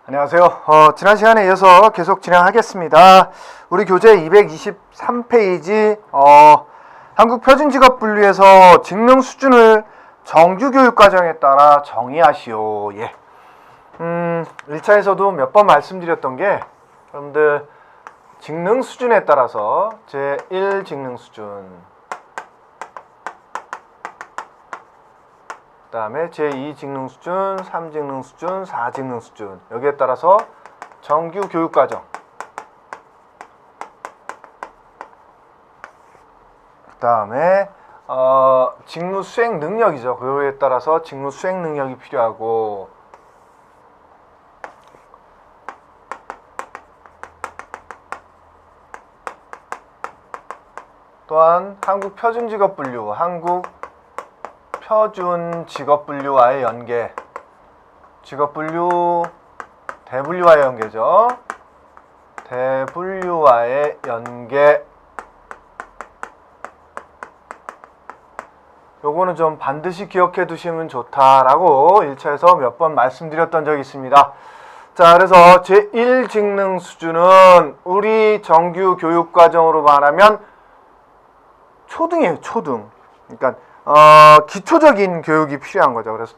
안녕하세요. 지난 시간에 이어서 계속 진행하겠습니다. 우리 교재 223페이지 한국표준직업분류에서 직능 수준을 정규교육과정에 따라 정의하시오. 1차에서도 몇 번 말씀드렸던 게 여러분들 직능 수준에 따라서 제1 직능 수준, 그 다음에 제2 직능 수준, 3 직능 수준, 4 직능 수준, 여기에 따라서 정규 교육과정, 그 다음에 직무 수행 능력이죠. 그거에 따라서 직무 수행 능력이 필요하고, 또한 한국 표준직업분류, 한국 표준 직업분류와의 연계, 직업분류 대분류와의 연계죠. 대분류와의 연계. 요거는 좀 반드시 기억해 두시면 좋다라고 1차에서 몇 번 말씀드렸던 적이 있습니다. 자, 그래서 제1 직능 수준은 우리 정규 교육과정으로 말하면 초등이에요, 초등. 그러니까 기초적인 교육이 필요한 거죠. 그래서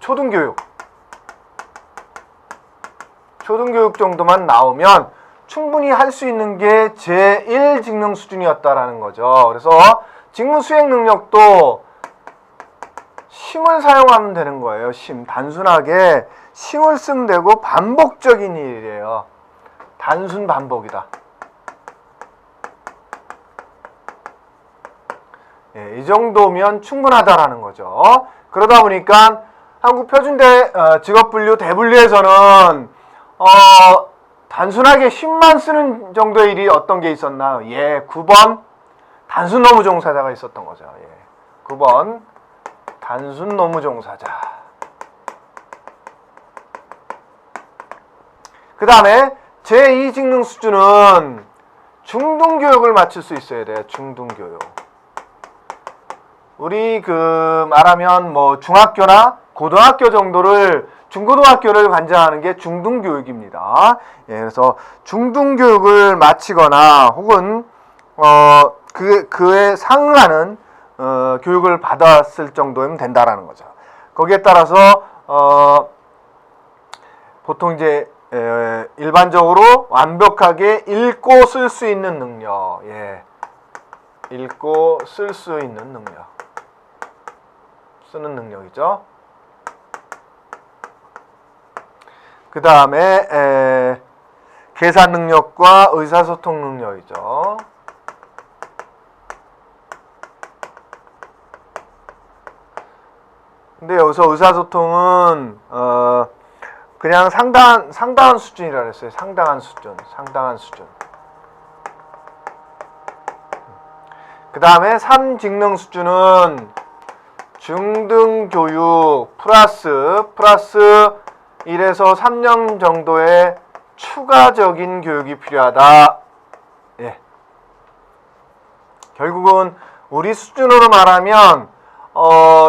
초등교육 정도만 나오면 충분히 할 수 있는 게 제1 직능 수준이었다라는 거죠. 그래서 직무 수행 능력도 심을 사용하면 되는 거예요. 단순하게 심을 쓰면 되고 반복적인 일이에요. 단순 반복이다. 이 정도면 충분하다라는 거죠. 그러다 보니까 한국 표준대 직업분류 대분류에서는 단순하게 힘만 쓰는 정도의 일이 어떤 게 있었나? 9번 단순 노무 종사자가 있었던 거죠. 9번 단순 노무 종사자. 그 다음에 제2 직능 수준은 중등교육을 마칠 수 있어야 돼요. 중등교육. 우리 말하면 중학교나 고등학교 정도를, 중고등학교를 관장하는 게 중등교육입니다. 그래서 중등교육을 마치거나 혹은 그에 상응하는 교육을 받았을 정도면 된다라는 거죠. 거기에 따라서 보통 이제 일반적으로 완벽하게 읽고 쓸 수 있는 능력, 읽고 쓸 수 있는 능력, 쓰는 능력이죠. 그 다음에 계산 능력과 의사소통 능력이죠. 근데 여기서 의사소통은 그냥 상당한 수준이라 그랬어요. 상당한 수준. 그 다음에 3 직능 수준은 중등교육 플러스 1에서 3년 정도의 추가적인 교육이 필요하다. 결국은 우리 수준으로 말하면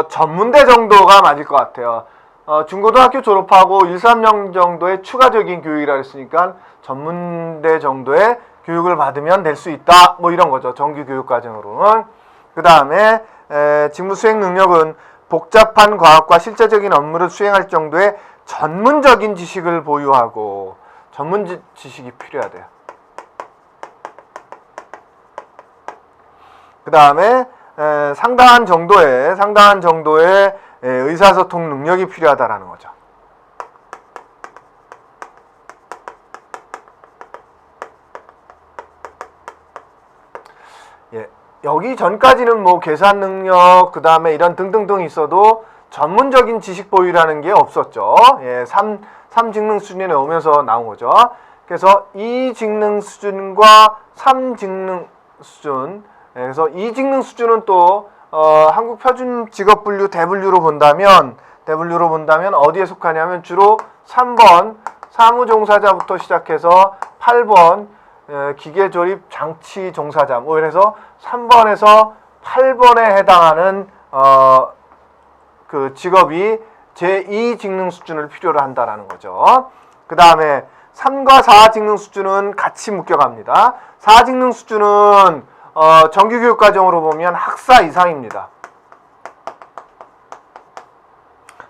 전문대 정도가 맞을 것 같아요. 중고등학교 졸업하고 1, 3년 정도의 추가적인 교육이라 했으니까 전문대 정도의 교육을 받으면 될 수 있다. 이런 거죠. 정규 교육 과정으로는. 그 다음에 직무 수행 능력은 복잡한 과학과 실제적인 업무를 수행할 정도의 전문적인 지식을 보유하고, 전문 지식이 필요하대요. 그 다음에 상당한 정도의 의사소통 능력이 필요하다라는 거죠. 여기 전까지는 계산 능력, 그 다음에 이런 등등등 있어도 전문적인 지식 보유라는 게 없었죠. 3 직능 수준에 오면서 나온 거죠. 그래서 2 직능 수준과 3 직능 수준, 그래서 2 직능 수준은 또 한국 표준 직업분류 대분류로 본다면 어디에 속하냐면 주로 3번 사무종사자부터 시작해서 8번 기계조립 장치 종사자, 그래서 3번에서 8번에 해당하는 그 직업이 제2 직능 수준을 필요로 한다라는 거죠. 그 다음에 3과 4 직능 수준은 같이 묶여갑니다. 4 직능 수준은 정규교육과정으로 보면 학사 이상입니다.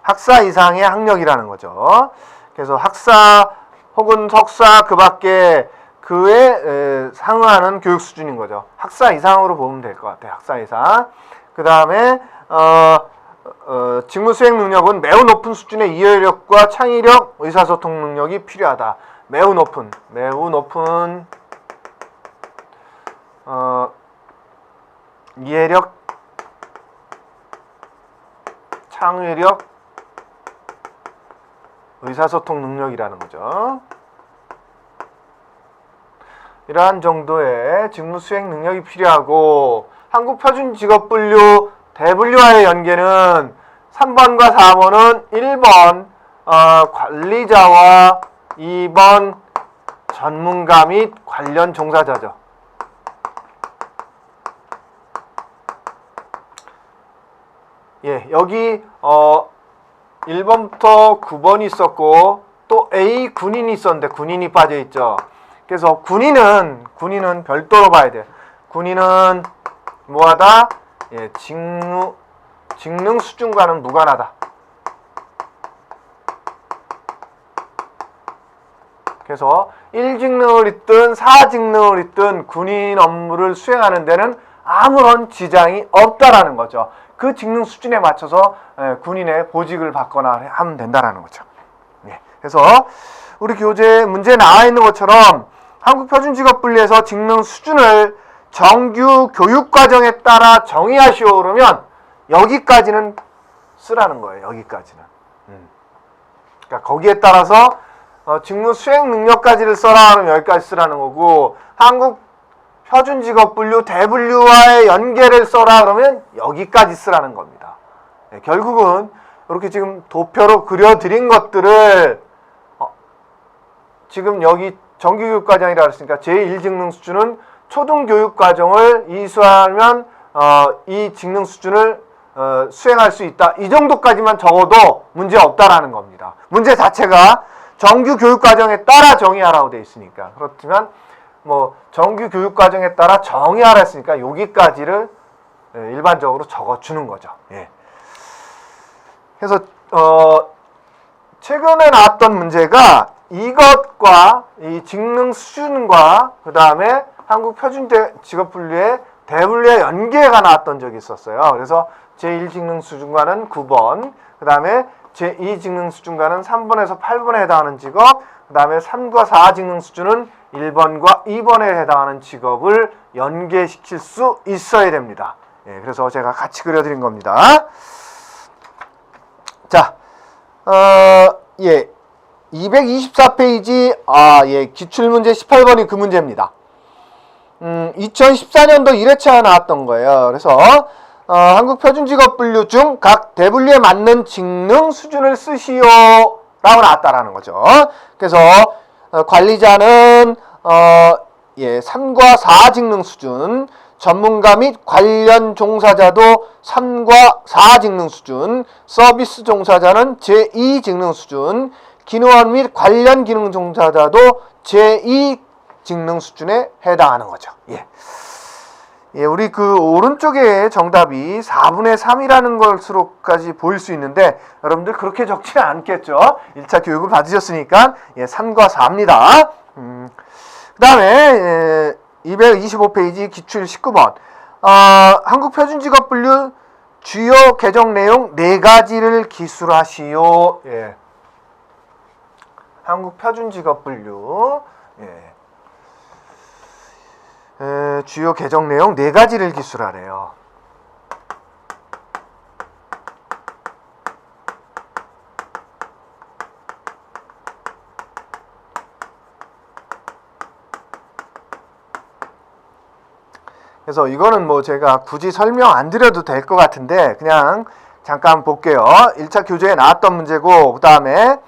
학사 이상의 학력이라는 거죠. 그래서 학사 혹은 석사 그 밖에 그에 상응하는 교육 수준인 거죠. 학사 이상으로 보면 될 것 같아요. 학사 이상. 그 다음에 직무 수행 능력은 매우 높은 수준의 이해력과 창의력, 의사소통 능력이 필요하다. 매우 높은 이해력, 창의력, 의사소통 능력이라는 거죠. 이러한 정도의 직무 수행 능력이 필요하고, 한국표준직업분류 대분류와의 연계는 3번과 4번은 1번 관리자와 2번 전문가 및 관련 종사자죠. 예, 여기 1번부터 9번이 있었고 또 A 군인이 있었는데 군인이 빠져있죠. 그래서 군인은 별도로 봐야 돼요. 군인은 뭐하다? 예, 직능 수준과는 무관하다. 그래서 1직능을 잇든 4직능을 잇든 군인 업무를 수행하는 데는 아무런 지장이 없다라는 거죠. 그 직능 수준에 맞춰서 군인의 보직을 받거나 하면 된다라는 거죠. 예, 그래서 우리 교재에 문제에 나와 있는 것처럼 한국표준직업분리에서 직능 수준을 정규 교육과정에 따라 정의하시오 그러면 여기까지는 쓰라는 거예요. 여기까지는. 그러니까 거기에 따라서 직무 수행 능력까지를 써라 하면 여기까지 쓰라는 거고, 한국표준직업분류 대분류와의 연계를 써라 그러면 여기까지 쓰라는 겁니다. 네, 결국은 이렇게 지금 도표로 그려드린 것들을 지금 여기 정규교육과정이라 그랬으니까 제1직능 수준은 초등교육과정을 이수하면 이 직능 수준을 수행할 수 있다. 이 정도까지만 적어도 문제 없다라는 겁니다. 문제 자체가 정규교육과정에 따라 정의하라고 되어 있으니까. 그렇지만 뭐 정규교육과정에 따라 정의하라 했으니까 여기까지를 일반적으로 적어주는 거죠. 예. 그래서 최근에 나왔던 문제가 이것과 이 직능 수준과 그 다음에 한국표준직업분류의 대분류의 연계가 나왔던 적이 있었어요. 그래서 제1직능 수준과는 9번, 그 다음에 제2직능 수준과는 3번에서 8번에 해당하는 직업, 그 다음에 3과 4직능 수준은 1번과 2번에 해당하는 직업을 연계시킬 수 있어야 됩니다. 예, 그래서 제가 같이 그려드린 겁니다. 자, 예, 224페이지, 기출문제 18번이 그 문제입니다. 2014년도 1회차가 나왔던 거예요. 그래서 한국표준직업분류 중 각 대분류에 맞는 직능 수준을 쓰시오 라고 나왔다라는 거죠. 그래서 관리자는 3과 4 직능 수준, 전문가 및 관련 종사자도 3과 4 직능 수준, 서비스 종사자는 제2 직능 수준, 기능원 및 관련 기능 종사자도 제2 직능 수준에 해당하는 거죠. 예. 예, 우리 그 오른쪽에 정답이 4분의 3이라는 것으로까지 보일 수 있는데 여러분들 그렇게 적지는 않겠죠. 1차 교육을 받으셨으니까 3과 4입니다. 그 다음에 225페이지 기출 19번 한국표준직업분류 주요 개정 내용 4가지를 기술하시오. 예. 한국표준직업분류 주요 개정 내용 4가지를 기술하래요. 그래서 이거는 뭐 제가 굳이 설명 안 드려도 될 것 같은데 그냥 잠깐 볼게요. 1차 교재에 나왔던 문제고, 그 다음에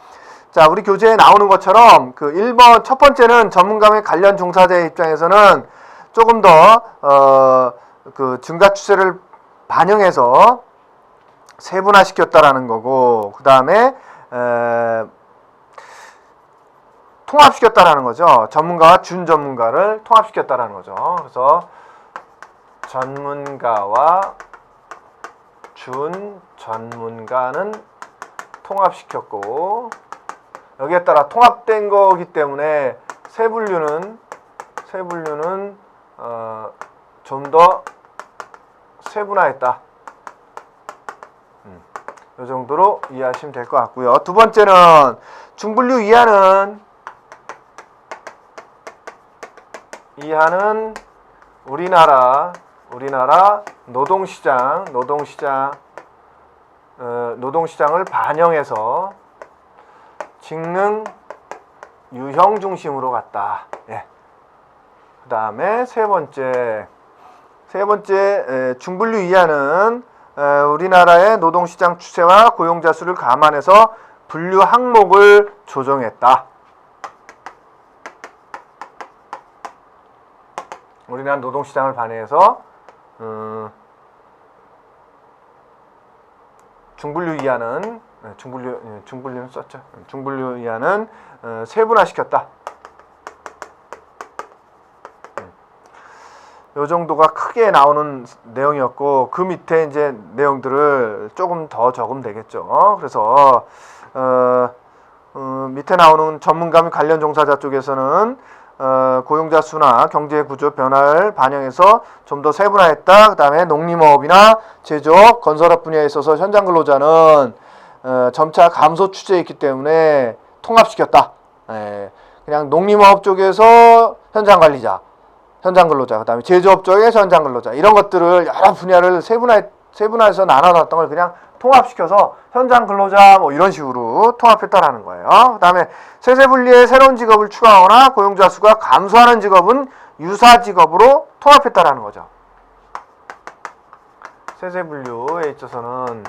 자, 우리 교재에 나오는 것처럼 그 1번 첫 번째는 전문가 및 관련 종사자의 입장에서는 조금 더 그 증가 추세를 반영해서 세분화시켰다라는 거고, 그 다음에 통합시켰다라는 거죠. 전문가와 준전문가를 통합시켰다라는 거죠. 그래서 전문가와 준전문가는 통합시켰고, 여기에 따라 통합된 거기 때문에 세 분류는 좀 더 세분화했다. 이 정도로 이해하시면 될 것 같고요. 두 번째는 중분류 이하는 우리나라 노동시장을 반영해서 직능 유형 중심으로 갔다. 예. 그 다음에 세 번째 중분류 이하는 우리나라의 노동시장 추세와 고용자 수를 감안해서 분류 항목을 조정했다. 우리나라 노동시장을 반영해서 중분류 이하는 중분류는 썼죠. 중분류 이하는 세분화시켰다. 요 정도가 크게 나오는 내용이었고, 그 밑에 이제 내용들을 조금 더 적으면 되겠죠. 그래서 밑에 나오는 전문가 및 관련 종사자 쪽에서는 고용자 수나 경제 구조 변화를 반영해서 좀 더 세분화했다. 그 다음에 농림업이나 제조업, 건설업 분야에 있어서 현장 근로자는 점차 감소 추세에 있기 때문에 통합시켰다. 그냥 농림업 쪽에서 현장 관리자, 현장 근로자, 그 다음에 제조업 쪽에서 현장 근로자, 이런 것들을 여러 분야를 세분화해서 나눠놨던 걸 그냥 통합시켜서 현장 근로자 뭐 이런 식으로 통합했다라는 거예요. 그 다음에 세세분리에 새로운 직업을 추가하거나 고용자 수가 감소하는 직업은 유사 직업으로 통합했다라는 거죠. 세세분류에 있어서는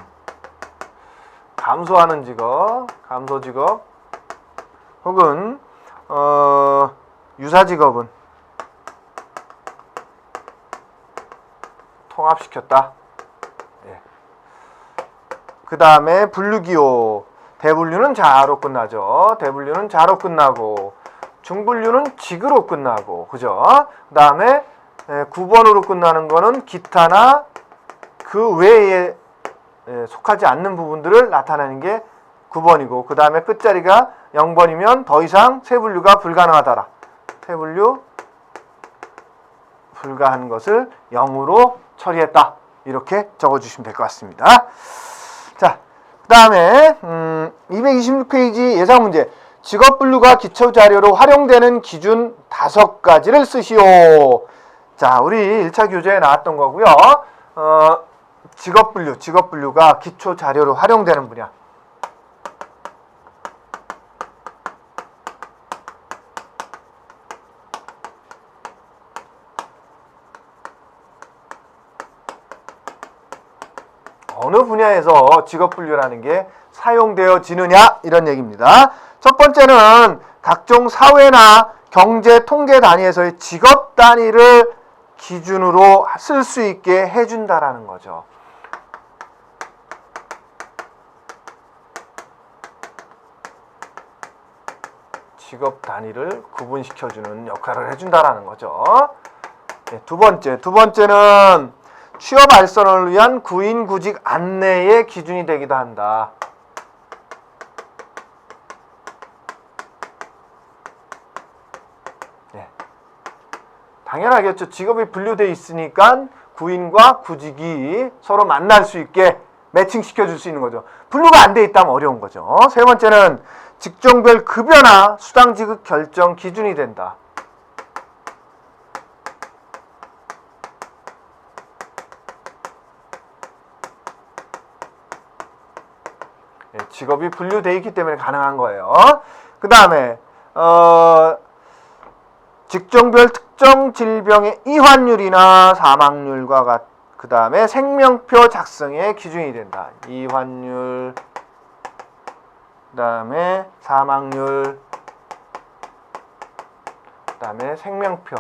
감소하는 직업, 감소 직업, 혹은 유사 직업은 통합시켰다. 그 다음에 분류기호. 대분류는 자로 끝나죠. 대분류는 자로 끝나고, 중분류는 직으로 끝나고, 그죠? 그 다음에 9번으로 끝나는 거는 기타나 그 외에 속하지 않는 부분들을 나타내는 게 9번이고, 그 다음에 끝자리가 0번이면 더 이상 세분류가 불가능하다라. 세분류 불가한 것을 0으로 처리했다. 이렇게 적어주시면 될 것 같습니다. 자, 그 다음에 226페이지 예상문제. 직업분류가 기초자료로 활용되는 기준 5가지를 쓰시오. 자, 우리 1차 교재에 나왔던 거고요. 직업분류가 기초자료로 활용되는 분야. 어느 분야에서 직업분류라는 게 사용되어지느냐, 이런 얘기입니다. 첫 번째는 각종 사회나 경제 통계 단위에서의 직업 단위를 기준으로 쓸 수 있게 해준다라는 거죠. 직업 단위를 구분시켜주는 역할을 해준다라는 거죠. 두 번째는 취업 알선을 위한 구인 구직 안내의 기준이 되기도 한다. 당연하겠죠. 직업이 분류되어 있으니까 구인과 구직이 서로 만날 수 있게 매칭시켜 줄 수 있는 거죠. 분류가 안 돼 있다면 어려운 거죠. 세 번째는 직종별 급여나 수당 지급 결정 기준이 된다. 직업이 분류되어 있기 때문에 가능한 거예요. 그 다음에 직종별 특정 질병의 이환율이나 사망률과 그 다음에 생명표 작성의 기준이 된다. 이환율, 그 다음에 사망률, 그 다음에 생명표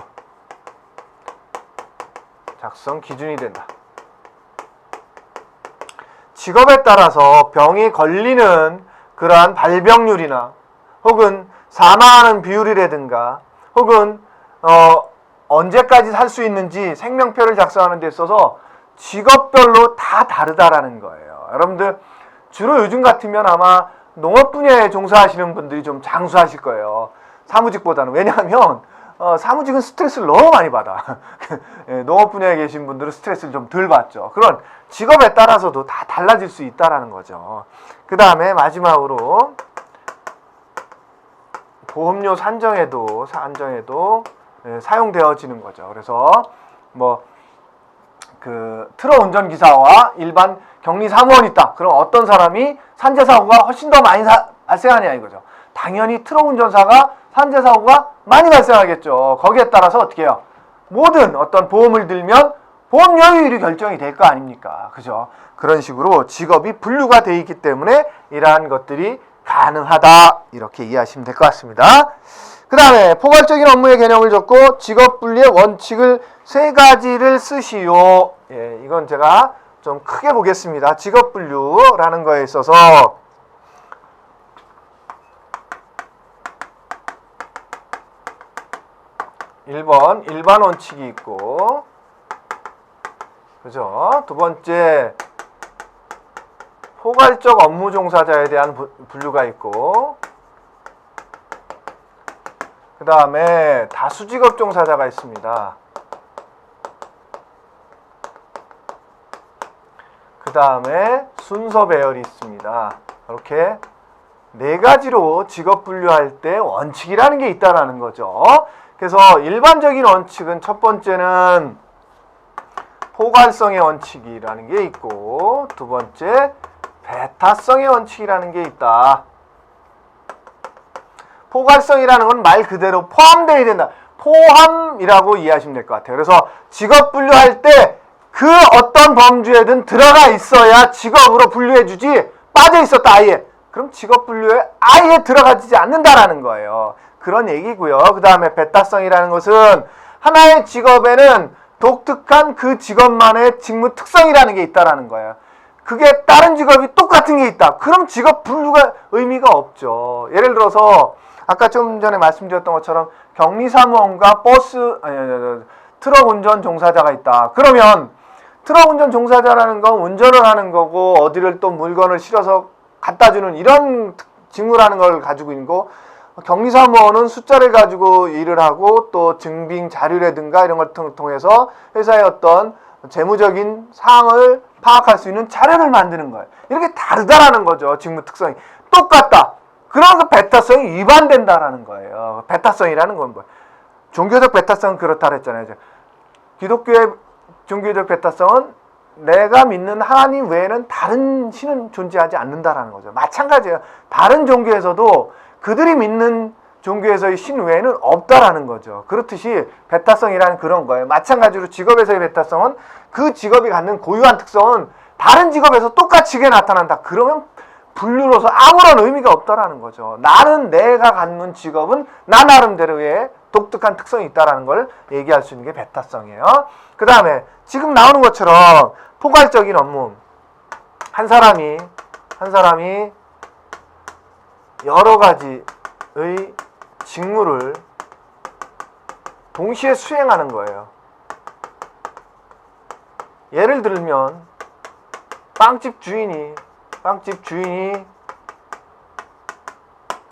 작성 기준이 된다. 직업에 따라서 병이 걸리는 그러한 발병률이나 혹은 사망하는 비율이라든가 혹은 언제까지 살 수 있는지 생명표를 작성하는 데 있어서 직업별로 다 다르다라는 거예요. 여러분들 주로 요즘 같으면 아마 농업 분야에 종사하시는 분들이 좀 장수하실 거예요. 사무직보다는. 왜냐하면 사무직은 스트레스를 너무 많이 받아. 농업 분야에 계신 분들은 스트레스를 좀 덜 받죠. 그런 직업에 따라서도 다 달라질 수 있다라는 거죠. 그 다음에 마지막으로 보험료 산정에도 사용되어지는 거죠. 그래서 뭐 그 트럭 운전기사와 일반 격리 사무원이 있다. 그럼 어떤 사람이 산재사고가 훨씬 더 많이 발생하냐 이거죠. 당연히 트럭 운전사가 산재사고가 많이 발생하겠죠. 거기에 따라서 어떻게 해요? 모든 어떤 보험을 들면 보험료율이 결정이 될 거 아닙니까? 그죠? 그런 식으로 직업이 분류가 되어 있기 때문에 이러한 것들이 가능하다. 이렇게 이해하시면 될 것 같습니다. 그 다음에 포괄적인 업무의 개념을 적고 직업 분리의 원칙을 3가지를 쓰시오. 예, 이건 제가 좀 크게 보겠습니다. 직업 분류라는 거에 있어서 1번 일반 원칙이 있고, 그죠? 두 번째 포괄적 업무 종사자에 대한 분류가 있고, 그 다음에 다수직업 종사자가 있습니다. 그 다음에 순서 배열이 있습니다. 이렇게 4가지로 직업 분류할 때 원칙이라는 게 있다라는 거죠. 그래서 일반적인 원칙은 첫 번째는 포괄성의 원칙이라는 게 있고, 두 번째 배타성의 원칙이라는 게 있다. 포괄성이라는 건 말 그대로 포함되어야 된다. 포함이라고 이해하시면 될 것 같아요. 그래서 직업 분류할 때 그 어떤 범주에든 들어가 있어야 직업으로 분류해주지, 빠져 있었다 아예, 그럼 직업 분류에 아예 들어가지 않는다라는 거예요. 그런 얘기고요. 그 다음에 배타성이라는 것은 하나의 직업에는 독특한 그 직업만의 직무 특성이라는 게 있다라는 거예요. 그게 다른 직업이 똑같은 게 있다. 그럼 직업 분류가 의미가 없죠. 예를 들어서 아까 좀 전에 말씀드렸던 것처럼 격리사무원과 트럭 운전 종사자가 있다. 그러면 트럭 운전 종사자라는 건 운전을 하는 거고 어디를 또 물건을 실어서 갖다 주는 이런 직무라는 걸 가지고 있는 거, 격리사무원은 숫자를 가지고 일을 하고 또 증빙 자료라든가 이런 걸 통해서 회사의 어떤 재무적인 사항을 파악할 수 있는 자료를 만드는 거예요. 이렇게 다르다라는 거죠. 직무 특성이 똑같다. 그러면서 배타성이 위반된다라는 거예요. 배타성이라는 건 뭐예요? 종교적 배타성은 그렇다 그랬잖아요. 기독교의 종교적 배타성은 내가 믿는 하나님 외에는 다른 신은 존재하지 않는다라는 거죠. 마찬가지예요. 다른 종교에서도 그들이 믿는 종교에서의 신 외에는 없다라는 거죠. 그렇듯이 배타성이라는 그런 거예요. 마찬가지로 직업에서의 배타성은 그 직업이 갖는 고유한 특성은 다른 직업에서 똑같이 나타난다. 그러면 분류로서 아무런 의미가 없다라는 거죠. 나는 내가 갖는 직업은 나 나름대로의 독특한 특성이 있다라는 걸 얘기할 수 있는 게 배타성이에요. 그 다음에 지금 나오는 것처럼 포괄적인 업무, 한 사람이 여러 가지의 직무를 동시에 수행하는 거예요. 예를 들면 빵집 주인이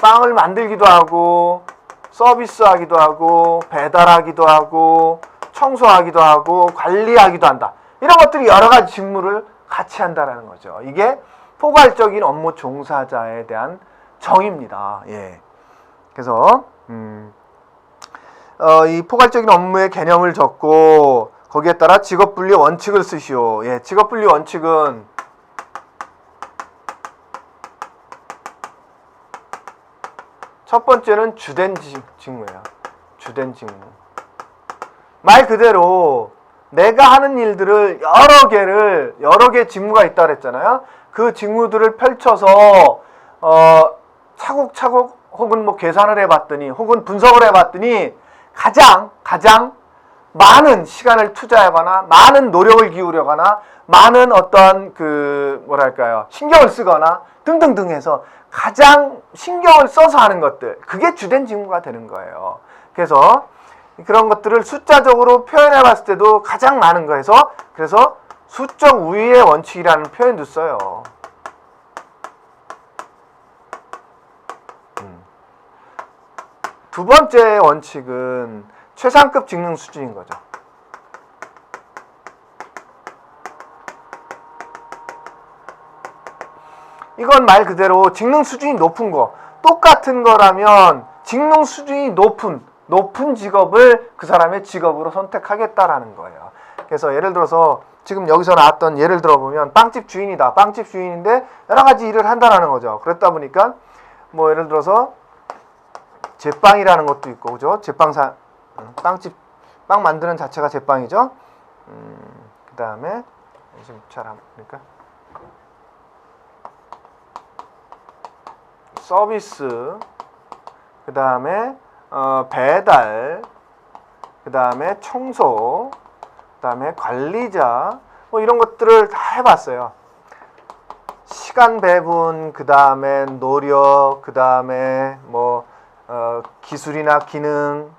빵을 만들기도 하고 서비스하기도 하고 배달하기도 하고 청소하기도 하고 관리하기도 한다. 이런 것들이 여러 가지 직무를 같이 한다는 거죠. 이게 포괄적인 업무 종사자에 대한 정의입니다. 예. 그래서 이 포괄적인 업무의 개념을 적고 거기에 따라 직업분리 원칙을 쓰시오. 예, 직업분리 원칙은 첫 번째는 주된 직무예요. 주된 직무. 말 그대로 내가 하는 일들을 여러 개 직무가 있다 그랬잖아요. 그 직무들을 펼쳐서 차곡차곡 혹은 뭐 계산을 해봤더니 혹은 분석을 해봤더니 가장 많은 시간을 투자하거나 많은 노력을 기울여거나 많은 어떤 그 뭐랄까요 신경을 쓰거나 등등등 해서 가장 신경을 써서 하는 것들, 그게 주된 직무가 되는 거예요. 그래서 그런 것들을 숫자적으로 표현해 봤을 때도 가장 많은 거에서, 그래서 수적 우위의 원칙이라는 표현도 써요. 두 번째 원칙은 최상급 직능 수준인 거죠. 이건 말 그대로 직능 수준이 높은 거, 똑같은 거라면 직능 수준이 높은 직업을 그 사람의 직업으로 선택하겠다라는 거예요. 그래서 예를 들어서 지금 여기서 나왔던 예를 들어보면 빵집 주인이다. 빵집 주인인데 여러 가지 일을 한다라는 거죠. 그랬다 보니까 뭐 예를 들어서 제빵이라는 것도 있고, 그죠? 제빵사, 빵 만드는 자체가 제빵이죠. 그 다음에 지금 잘 안 보니까 서비스, 그 다음에 배달, 그 다음에 청소, 그 다음에 관리자, 뭐 이런 것들을 다 해봤어요. 시간 배분, 그 다음에 노력, 그 다음에 뭐 기술이나 기능,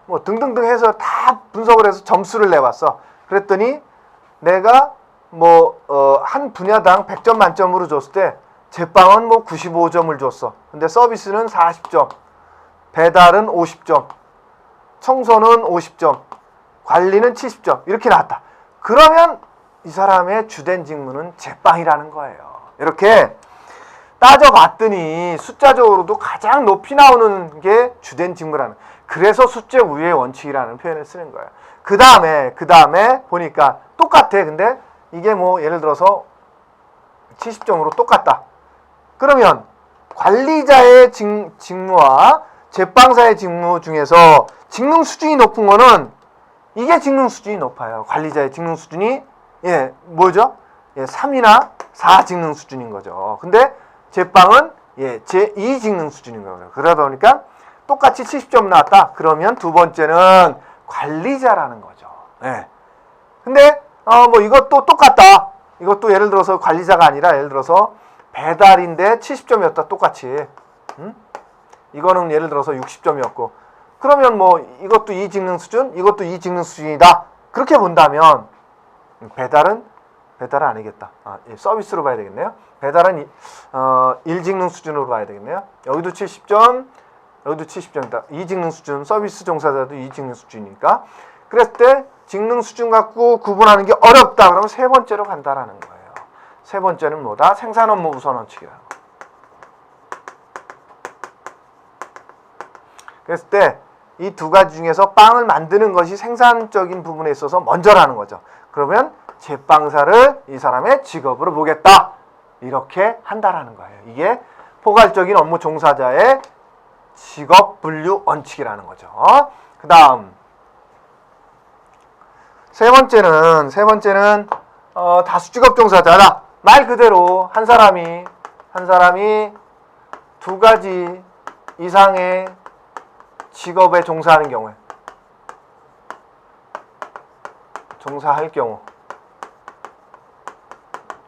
뭐 등등등 해서 다 분석을 해서 점수를 내봤어. 그랬더니 내가 뭐 한 분야당 100점 만점으로 줬을 때 제빵은 뭐 95점을 줬어. 근데 서비스는 40점, 배달은 50점, 청소는 50점, 관리는 70점 이렇게 나왔다. 그러면 이 사람의 주된 직무는 제빵이라는 거예요. 이렇게 따져봤더니 숫자적으로도 가장 높이 나오는 게 주된 직무라는, 그래서 숫자 우위의 원칙이라는 표현을 쓰는 거예요. 그 다음에 보니까 똑같아. 근데 이게 뭐 예를 들어서 70점으로 똑같다. 그러면 관리자의 직무와 제빵사의 직무 중에서 직능 수준이 높은 거는 이게 직능 수준이 높아요. 관리자의 직능 수준이 뭐죠? 3이나 4 직능 수준인 거죠. 근데 제빵은 제2 직능 수준인 거예요. 그러다 보니까 똑같이 70점 나왔다. 그러면 두 번째는 관리자라는 거죠. 근데 뭐 이것도 똑같다. 이것도 예를 들어서 관리자가 아니라 예를 들어서 배달인데 70점이었다. 똑같이. 이거는 예를 들어서 60점이었고. 그러면 뭐 이것도 이 직능 수준, 이것도 이 직능 수준이다. 그렇게 본다면 배달은 아니겠다. 서비스로 봐야 되겠네요. 배달은 1직능 수준으로 봐야 되겠네요. 여기도 70점, 여기도 70점이다. 2직능 수준, 서비스 종사자도 2직능 수준이니까. 그랬을 때 직능 수준 갖고 구분하는 게 어렵다. 그러면 세 번째로 간다라는 거예요. 세 번째는 뭐다? 생산 업무 우선 원칙이라는 거. 그랬을 때 이 두 가지 중에서 빵을 만드는 것이 생산적인 부분에 있어서 먼저라는 거죠. 그러면 제빵사를 이 사람의 직업으로 보겠다. 이렇게 한다라는 거예요. 이게 포괄적인 업무 종사자의 직업 분류 원칙이라는 거죠. 그 다음 세 번째는 다수직업 종사자다. 말 그대로 한 사람이 두 가지 이상의 직업에 종사할 경우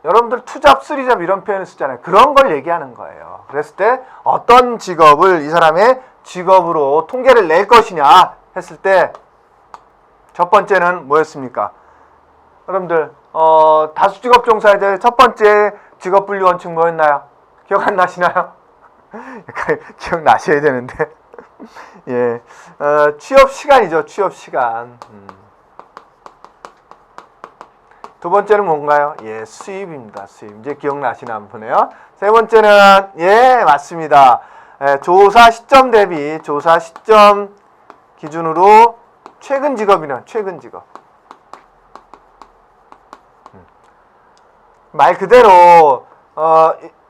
여러분들 투잡, 쓰리잡 이런 표현을 쓰잖아요. 그런 걸 얘기하는 거예요. 그랬을 때 어떤 직업을 이 사람의 직업으로 통계를 낼 것이냐 했을 때 첫 번째는 뭐였습니까? 여러분들 다수직업 종사자의 첫 번째 직업 분류 원칙 뭐였나요? 기억 안 나시나요? 기억 나셔야 되는데 취업 시간이죠. 취업 시간. 두 번째는 뭔가요? 수입입니다. 수입. 이제 기억나시나 안 보네요. 세 번째는 맞습니다. 조사 시점 대비 조사 시점 기준으로 최근 직업이나 최근 직업. 말 그대로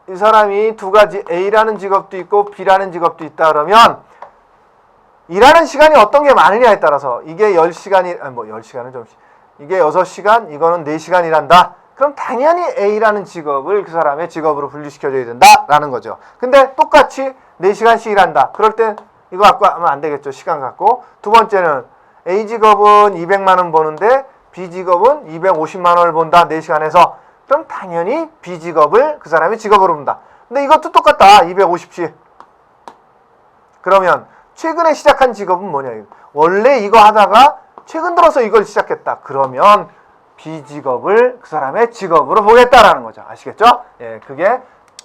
이 사람이 두 가지 A라는 직업도 있고 B라는 직업도 있다 그러면 일하는 시간이 어떤 게 많으냐에 따라서 이게 10시간이 10시간은 좀 이게 6시간, 이거는 4시간 일한다. 그럼 당연히 A라는 직업을 그 사람의 직업으로 분류시켜줘야 된다라는 거죠. 근데 똑같이 4시간씩 일한다. 그럴 땐 이거 갖고 하면 안 되겠죠. 시간 갖고. 두 번째는 A 직업은 200만 원 버는데 B 직업은 250만 원을 본다. 4시간에서. 그럼 당연히 B 직업을 그 사람이 직업으로 본다. 근데 이것도 똑같다. 250씩. 그러면 최근에 시작한 직업은 뭐냐? 원래 이거 하다가 최근 들어서 이걸 시작했다. 그러면 B 직업을 그 사람의 직업으로 보겠다라는 거죠. 아시겠죠? 예, 그게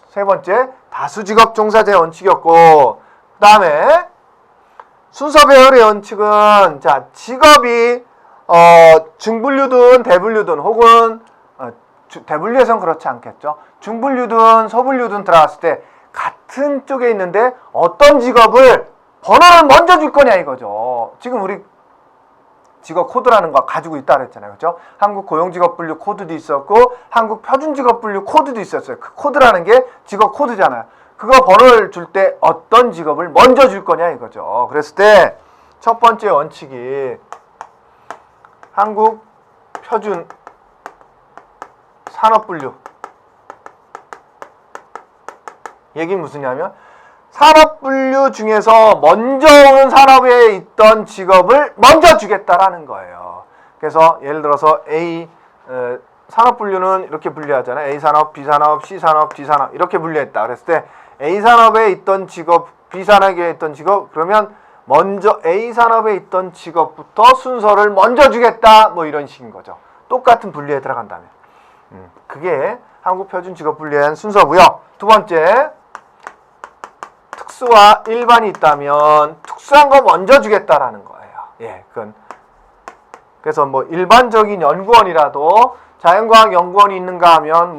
세 번째 다수 직업 종사자의 원칙이었고, 그다음에 순서 배열의 원칙은 자, 직업이 중분류든 대분류든 혹은 대분류에선 그렇지 않겠죠. 중분류든 소분류든 들어갔을 때 같은 쪽에 있는데 어떤 직업을 번호를 먼저 줄 거냐 이거죠. 지금 우리 직업 코드라는 거 가지고 있다 그랬잖아요. 그렇죠? 한국 고용직업분류 코드도 있었고 한국 표준직업분류 코드도 있었어요. 그 코드라는 게 직업 코드잖아요. 그거 번호를 줄 때 어떤 직업을 먼저 줄 거냐 이거죠. 그랬을 때 첫 번째 원칙이 한국 표준 산업분류. 얘기는 무슨냐면 산업분류 중에서 먼저 오는 산업에 있던 직업을 먼저 주겠다라는 거예요. 그래서 예를 들어서 A 산업분류는 이렇게 분류하잖아요. A산업, B산업, C산업, D산업 이렇게 분류했다. 그랬을 때 A산업에 있던 직업, B산업에 있던 직업 그러면 먼저 A산업에 있던 직업부터 순서를 먼저 주겠다. 뭐 이런 식인 거죠. 똑같은 분류에 들어간다면. 그게 한국표준직업분류에 대한 순서고요. 두 번째, 특수와 일반이 있다면 특수한 거 먼저 주겠다라는 거예요. 예, 그건 그래서 뭐 일반적인 연구원이라도 자연과학 연구원이 있는가 하면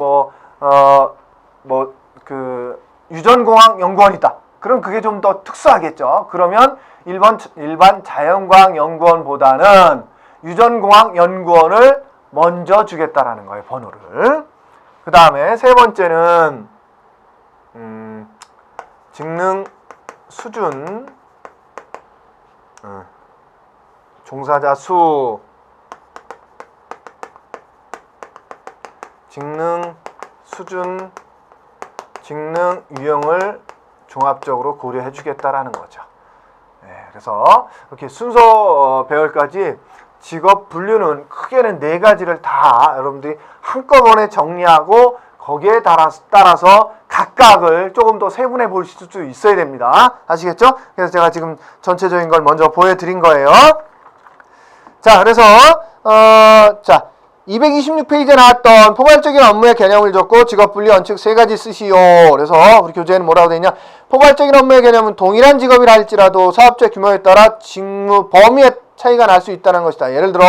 유전공학 연구원이다. 그럼 그게 좀 더 특수하겠죠. 그러면 일반 자연과학 연구원보다는 유전공학 연구원을 먼저 주겠다라는 거예요. 번호를. 그 다음에 세 번째는 직능 수준 종사자 수 직능 수준 직능 유형을 종합적으로 고려해 주겠다라는 거죠. 네, 그래서 이렇게 순서 배열까지 직업 분류는 크게는 4가지를 다 여러분들이 한꺼번에 정리하고 거기에 따라서 각각을 조금 더 세분해 볼 수 있어야 됩니다. 아시겠죠? 그래서 제가 지금 전체적인 걸 먼저 보여드린 거예요. 자, 그래서 226페이지에 나왔던 포괄적인 업무의 개념을 줬고 직업분류 원칙 3가지 쓰시오. 그래서 우리 교재에는 뭐라고 되어 있냐? 포괄적인 업무의 개념은 동일한 직업이라 할지라도 사업체 규모에 따라 직무 범위에 차이가 날 수 있다는 것이다. 예를 들어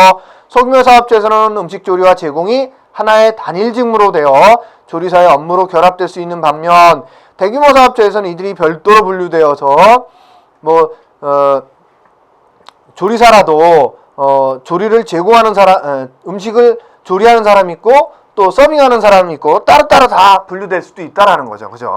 소규모 사업체에서는 음식 조리와 제공이 하나의 단일 직무로 되어 조리사의 업무로 결합될 수 있는 반면 대규모 사업체에서는 이들이 별도로 분류되어서 조리사라도 조리를 제공하는 사람, 음식을 조리하는 사람이 있고 또 서빙하는 사람이 있고 따로따로 다 분류될 수도 있다라는 거죠. 그죠?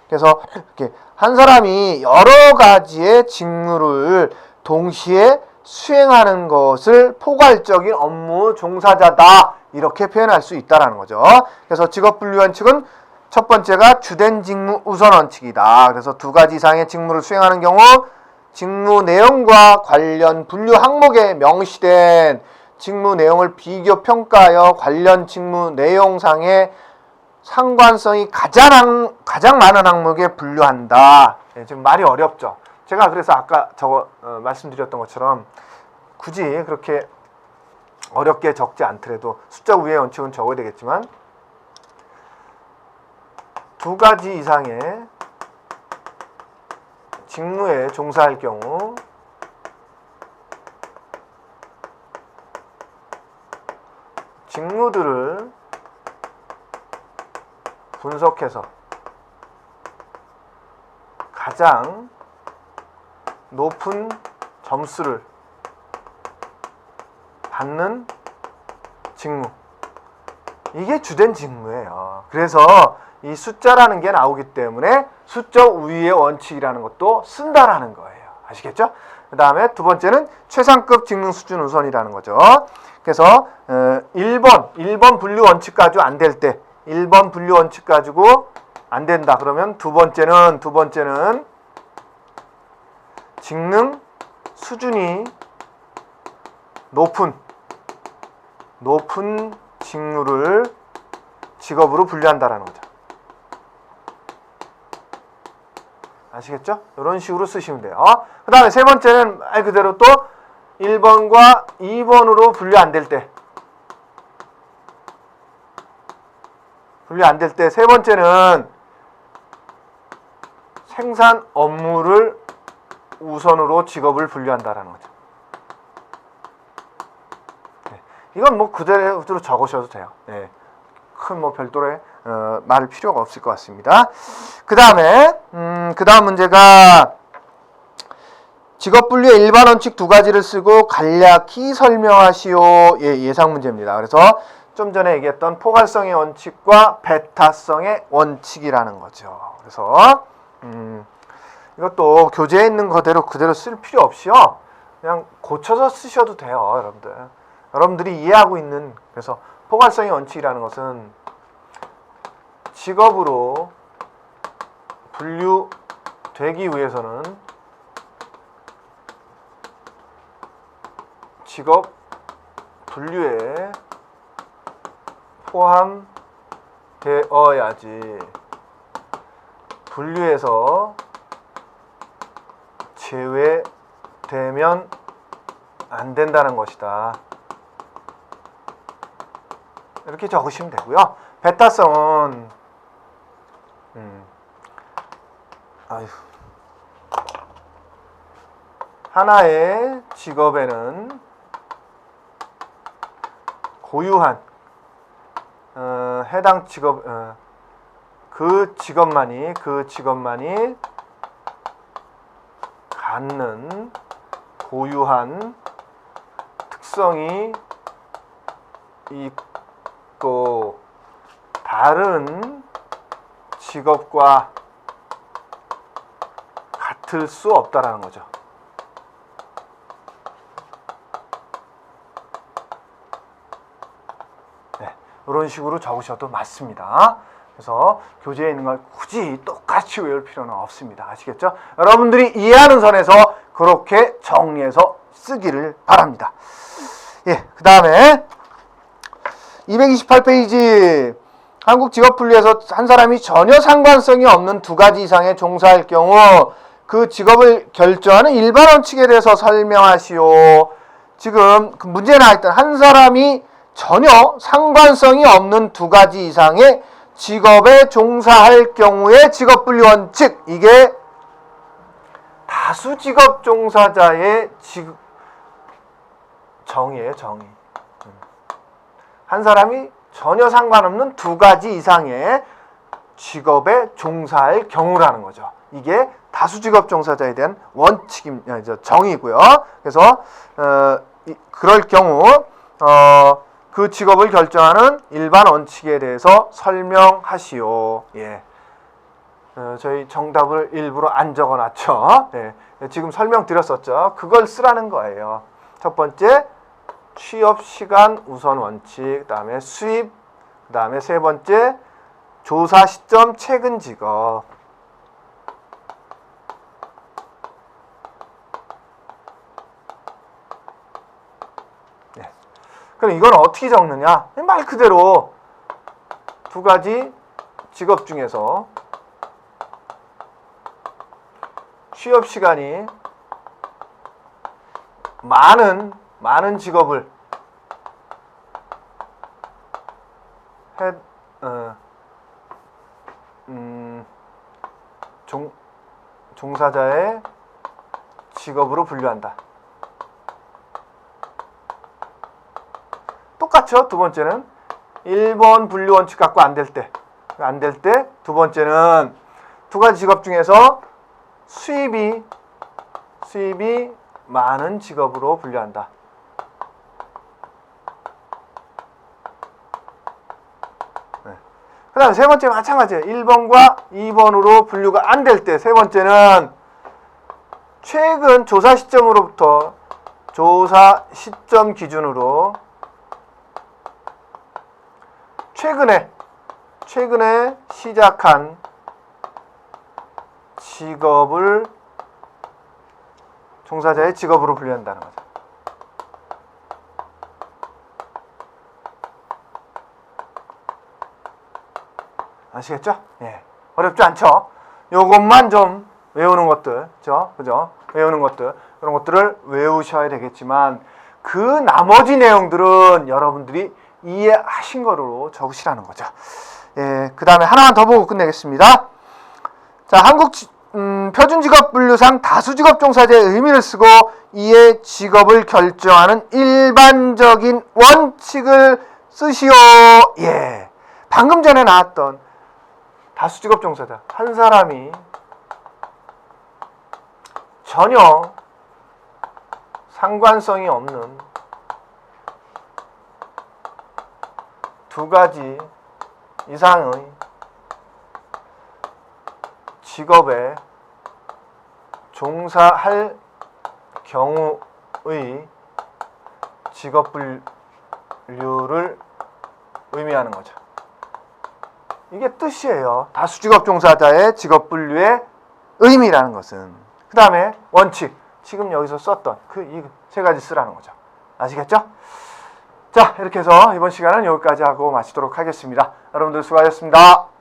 그래서 이렇게 한 사람이 여러 가지의 직무를 동시에 수행하는 것을 포괄적인 업무 종사자다. 이렇게 표현할 수 있다라는 거죠. 그래서 직업분류 원칙은 첫 번째가 주된 직무 우선 원칙이다. 그래서 2가지 이상의 직무를 수행하는 경우 직무 내용과 관련 분류 항목에 명시된 직무 내용을 비교 평가하여 관련 직무 내용상의 상관성이 가장 많은 항목에 분류한다. 네, 지금 말이 어렵죠. 제가 그래서 아까 말씀드렸던 것처럼 굳이 그렇게 어렵게 적지 않더라도 숫자 위의 원칙은 적어야 되겠지만 2가지 이상의 직무에 종사할 경우 직무들을 분석해서 가장 높은 점수를 받는 직무. 이게 주된 직무예요. 그래서 이 숫자라는 게 나오기 때문에 수적 우위의 원칙이라는 것도 쓴다라는 거예요. 아시겠죠? 그 다음에 두 번째는 최상급 직능 수준 우선이라는 거죠. 그래서 1번 분류 원칙 가지고 안 될 때 1번 분류 원칙 가지고 안 된다. 그러면 두 번째는 직능 수준이 높은 직무를 직업으로 분류한다라는 거죠. 아시겠죠? 이런 식으로 쓰시면 돼요. 그 다음에 세 번째는 말 그대로 또 1번과 2번으로 분류 안 될 때. 세 번째는 생산 업무를 우선으로 직업을 분류한다라는 거죠. 네. 이건 뭐 그대로 적으셔도 돼요. 네. 큰 뭐 별도의 말할 필요가 없을 것 같습니다. 그 다음에 그 다음 문제가 직업 분류의 일반 원칙 두 가지를 쓰고 간략히 설명하시오. 예상 문제입니다. 그래서 좀 전에 얘기했던 포괄성의 원칙과 배타성의 원칙이라는 거죠. 그래서 이것도 교재에 있는 그대로 쓸 필요 없이요. 그냥 고쳐서 쓰셔도 돼요, 여러분들. 여러분들이 이해하고 있는, 그래서 포괄성의 원칙이라는 것은 직업으로 분류되기 위해서는 직업 분류에 포함되어야지 분류에서 제외되면 안 된다는 것이다. 이렇게 적으시면 되고요. 배타성은 하나의 직업에는 고유한 해당 직업 그 직업만이 갖는 고유한 특성이 있고 다른 직업과 같을 수 없다라는 거죠. 네, 이런 식으로 적으셔도 맞습니다. 그래서 교재에 있는 걸 굳이 똑같이 외울 필요는 없습니다. 아시겠죠? 여러분들이 이해하는 선에서 그렇게 정리해서 쓰기를 바랍니다. 예, 그 다음에 228페이지 한국직업분류에서 한 사람이 전혀 상관성이 없는 두 가지 이상의 종사할 경우 그 직업을 결정하는 일반 원칙에 대해서 설명하시오. 지금 그 문제에 나와있던 한 사람이 전혀 상관성이 없는 두 가지 이상의 직업에 종사할 경우의 직업분류 원칙, 이게 다수 직업 종사자의 정의예요, 정의. 한 사람이 전혀 상관없는 두 가지 이상의 직업에 종사할 경우라는 거죠. 이게 다수 직업 종사자에 대한 정의고요. 그래서 그럴 경우 그 직업을 결정하는 일반 원칙에 대해서 설명하시오. 예. 저희 정답을 일부러 안 적어놨죠. 네. 지금 설명드렸었죠. 그걸 쓰라는 거예요. 첫 번째, 취업시간 우선 원칙, 그 다음에 수입, 그 다음에 세 번째, 조사 시점 최근 직업. 네. 그럼 이건 어떻게 적느냐? 말 그대로 두 가지 직업 중에서 취업 시간이 많은 직업을 종사자의 직업으로 분류한다. 똑같죠? 두 번째는 1번 분류 원칙 갖고 안 될 때. 두 번째는 두 가지 직업 중에서 수입이 많은 직업으로 분류한다. 네. 그 다음에 세 번째 마찬가지예요. 1번과 2번으로 분류가 안 될 때, 세 번째는 최근 조사 시점으로부터 조사 시점 기준으로 최근에 시작한 직업을 종사자의 직업으로 분류한다는 거죠. 아시겠죠? 예. 어렵지 않죠? 요것만 좀 외우는 것들, 그죠? 외우는 것들, 그런 것들을 외우셔야 되겠지만, 그 나머지 내용들은 여러분들이 이해하신 거로 적으시라는 거죠. 예, 그 다음에 하나만 더 보고 끝내겠습니다. 자, 한국 표준직업분류상 다수직업종사자의 의미를 쓰고 이에 직업을 결정하는 일반적인 원칙을 쓰시오. 예, 방금 전에 나왔던 다수직업종사자 한 사람이 전혀 상관성이 없는 두 가지 이상의 직업에 종사할 경우의 직업분류를 의미하는 거죠. 이게 뜻이에요. 다수직업 종사자의 직업분류의 의미라는 것은. 그 다음에 원칙, 지금 여기서 썼던 이 세 가지 쓰라는 거죠. 아시겠죠? 자, 이렇게 해서 이번 시간은 여기까지 하고 마치도록 하겠습니다. 여러분들 수고하셨습니다.